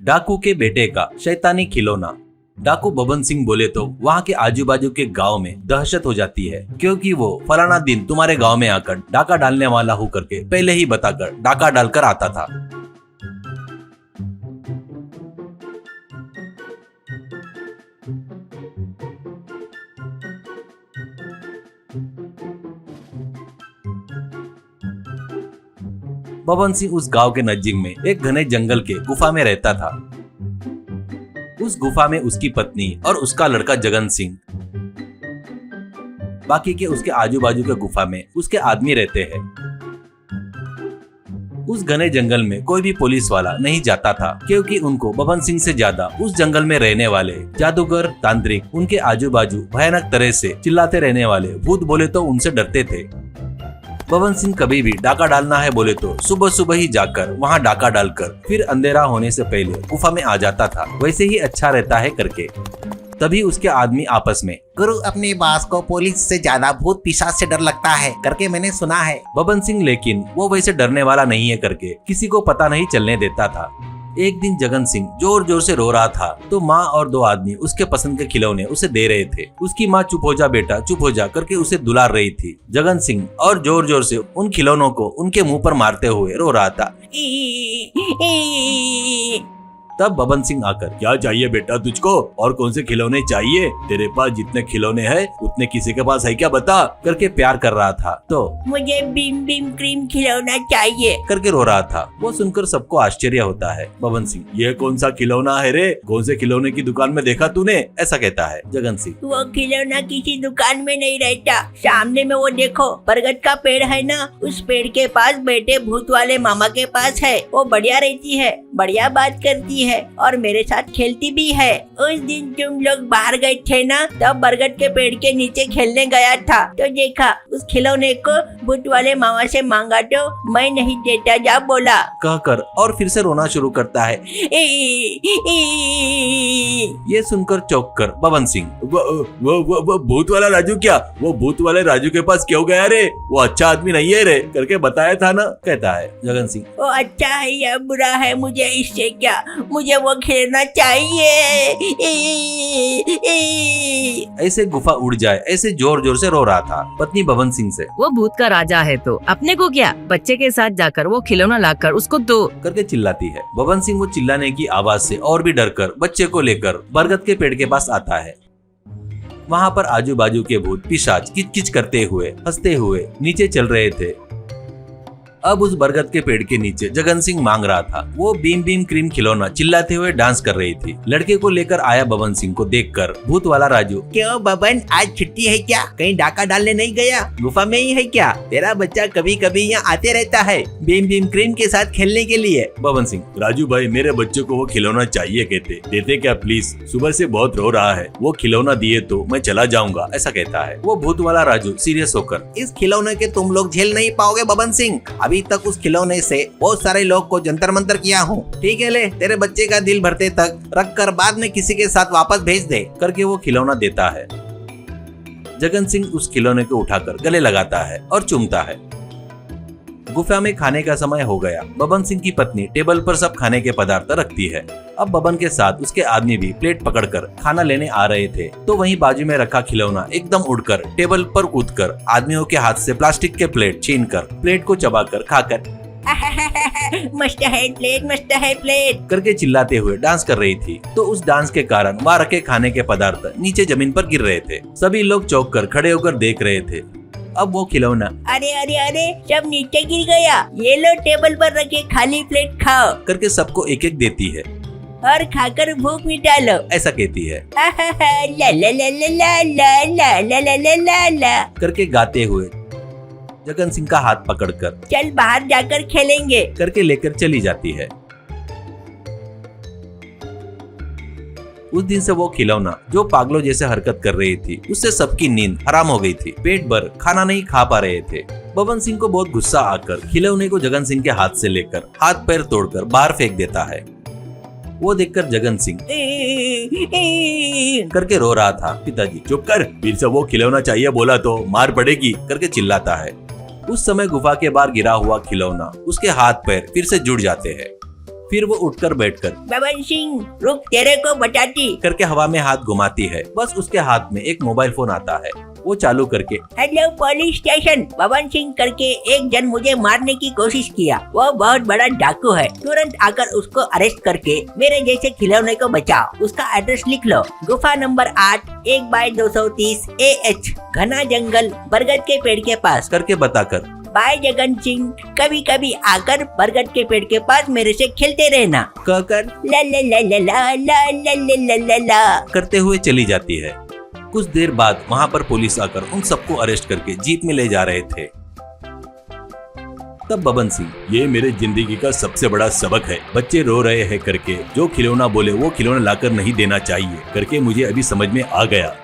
डाकू के बेटे का शैतानी खिलौना। डाकू बबन सिंह बोले तो वहाँ के आजू बाजू के गांव में दहशत हो जाती है, क्योंकि वो फलाना दिन तुम्हारे गांव में आकर डाका डालने वाला हूँ करके पहले ही बताकर डाका डालकर आता था। बबन सिंह उस गांव के नजदीक में एक घने जंगल के गुफा में रहता था। उस गुफा में उसकी पत्नी और उसका लड़का जगन सिंह, बाकी के उसके आजू बाजू के गुफा में उसके आदमी रहते हैं। उस घने जंगल में कोई भी पुलिस वाला नहीं जाता था, क्योंकि उनको बबन सिंह से ज्यादा उस जंगल में रहने वाले जादूगर, तांत्रिक, उनके आजू बाजू भयानक तरह से चिल्लाते रहने वाले भूत बोले तो उनसे डरते थे। बबन सिंह कभी भी डाका डालना है बोले तो सुबह सुबह ही जाकर वहाँ डाका डालकर फिर अंधेरा होने से पहले गुफा में आ जाता था। वैसे ही अच्छा रहता है करके। तभी उसके आदमी आपस में, गुरु अपने बास को पुलिस से ज्यादा भूत पिशाच से डर लगता है करके मैंने सुना है। बबन सिंह लेकिन वो वैसे डरने वाला नहीं है करके किसी को पता नहीं चलने देता था। एक दिन जगन सिंह जोर जोर से रो रहा था, तो माँ और दो आदमी उसके पसंद के खिलौने उसे दे रहे थे। उसकी माँ चुप हो जा बेटा, चुप हो जा करके उसे दुलार रही थी। जगन सिंह और जोर जोर से उन खिलौनों को उनके मुंह पर मारते हुए रो रहा था। तब बबन सिंह आकर, क्या चाहिए बेटा तुझको, और कौन से खिलौने चाहिए, तेरे पास जितने खिलौने हैं उतने किसी के पास है क्या बता, करके प्यार कर रहा था। तो मुझे बीम बीम क्रीम खिलौना चाहिए करके रो रहा था। वो सुनकर सबको आश्चर्य होता है। बबन सिंह, ये कौन सा खिलौना है रे, कौन से खिलौने की दुकान में देखा तूने, ऐसा कहता है। जगन सिंह, वो खिलौना किसी दुकान में नहीं रहता, सामने में वो देखो बरगद का पेड़ है ना, उस पेड़ के पास बेटे भूत वाले मामा के पास है। वो बढ़िया रहती है, बढ़िया बात करती है और मेरे साथ खेलती भी है। उस दिन तुम लोग बाहर गए थे ना, तब बरगद के पेड़ के नीचे खेलने गया था, तो देखा उस खिलौने को भूत वाले मामा से मांगा तो मैं नहीं देता जा बोला, कहकर और फिर से रोना शुरू करता है। ये सुनकर चौंक कर बबन सिंह, वो भूत वाला राजू क्या, वो भूत वाले राजू के पास क्यों गया रे, वो अच्छा आदमी नहीं है रे करके बताया था ना, कहता है। जगन सिंह, वो अच्छा है या बुरा है मुझे इससे क्या, मुझे वो खेलना चाहिए। ऐसे गुफा उड़ जाए ऐसे जोर जोर से रो रहा था। पत्नी बबन सिंह से, वो भूत का राजा है तो अपने को क्या, बच्चे के साथ जाकर वो खिलौना लाकर उसको दो करके चिल्लाती है। बबन सिंह वो चिल्लाने की आवाज से और भी डरकर बच्चे को लेकर बरगद के पेड़ के पास आता है। वहाँ पर आजू बाजू के भूत पिशाच किच-किच करते हुए हंसते हुए नीचे चल रहे थे। अब उस बरगद के पेड़ के नीचे जगन सिंह मांग रहा था। वो बीम बीम क्रीम खिलौना चिल्लाते हुए डांस कर रही थी। लड़के को लेकर आया बबन सिंह को देखकर भूत वाला राजू, क्यों बबन, आज छुट्टी है क्या, कहीं डाका डालने नहीं गया, गुफा में ही है क्या, तेरा बच्चा कभी कभी यहाँ आते रहता है बीम बीम क्रीम के साथ खेलने के लिए। बबन सिंह, राजू भाई मेरे बच्चे को वो खिलौना चाहिए, कहते देते क्या प्लीज, सुबह से बहुत रो रहा है, वो खिलौना दिए तो मैं चला जाऊंगा, ऐसा कहता है। वो भूत वाला राजू सीरियस होकर, इस खिलौने के तुम लोग झेल नहीं पाओगे बबन सिंह, अभी तक उस खिलौने से बहुत सारे लोग को जंतर मंतर किया हूँ, ठीक है ले, तेरे बच्चे का दिल भरते तक रख कर बाद में किसी के साथ वापस भेज दे, करके वो खिलौना देता है। जगन सिंह उस खिलौने को उठाकर गले लगाता है और चूमता है। गुफा में खाने का समय हो गया। बबन सिंह की पत्नी टेबल पर सब खाने के पदार्थ रखती है। अब बबन के साथ उसके आदमी भी प्लेट पकड़कर खाना लेने आ रहे थे, तो वहीं बाजू में रखा खिलौना एकदम उड़कर टेबल पर कूदकर आदमियों के हाथ से प्लास्टिक के प्लेट छीनकर प्लेट को चबाकर खाकर मस्त है प्लेट, मस्त है प्लेट करके चिल्लाते हुए डांस कर रही थी। तो उस डांस के कारण वहाँ रखे खाने के पदार्थ नीचे जमीन पर गिर रहे थे। सभी लोग चौंक कर खड़े होकर देख रहे थे। अब वो खिलौना, अरे अरे अरे सब नीचे गिर गया, ये लो टेबल पर रखे खाली प्लेट खाओ करके सबको एक एक देती है और खाकर भूख मिटा लो, ऐसा कहती है। ला ला ला ला ला ला ला ला ला ला ला ला करके गाते हुए जगन सिंह का हाथ पकड़कर चल बाहर जाकर खेलेंगे करके लेकर चली जाती है। उस दिन से वो खिलौना जो पागलों जैसे हरकत कर रही थी, उससे सबकी नींद हराम हो गई थी। पेट भर खाना नहीं खा पा रहे थे। बबन सिंह को बहुत गुस्सा आकर खिलौने को जगन सिंह के हाथ से लेकर हाथ पैर तोड़कर बाहर फेंक देता है। वो देखकर जगन सिंह करके रो रहा था। पिताजी, चुप कर, फिर से वो खिलौना चाहिए बोला तो मार पड़ेगी करके चिल्लाता है। उस समय गुफा के बाहर गिरा हुआ खिलौना उसके हाथ पैर फिर से जुड़ जाते हैं। फिर वो उठकर बैठकर बबन सिंह रुक, तेरे को बताती। करके हवा में हाथ घुमाती है। बस उसके हाथ में एक मोबाइल फोन आता है। वो चालू करके hello police station, Baban Singh करके एक जन मुझे मारने की कोशिश किया। वो बहुत बड़ा डाकू है, तुरंत आकर उसको अरेस्ट करके मेरे जैसे खिलौने को बचाओ। उसका एड्रेस लिख लो, गुफा नंबर 8 1/230 AH, घना जंगल, बरगद के पेड़ के पास। करके बताकर बाय जगन सिंह, कभी कभी आकर बरगद के पेड़ के पास मेरे से खेलते रहना। कहकर ला ला ला ला ला ला ला ला ला ला ला। करते हुए चली जाती है। कुछ देर बाद वहाँ पर पुलिस आकर उन सबको अरेस्ट करके जीप में ले जा रहे थे। तब बबन सिंह, ये मेरे जिंदगी का सबसे बड़ा सबक है। बच्चे रो रहे हैं करके जो खिलौना बोले वो खिलौना लाकर नहीं देना चाहिए करके मुझे अभी समझ में आ गया।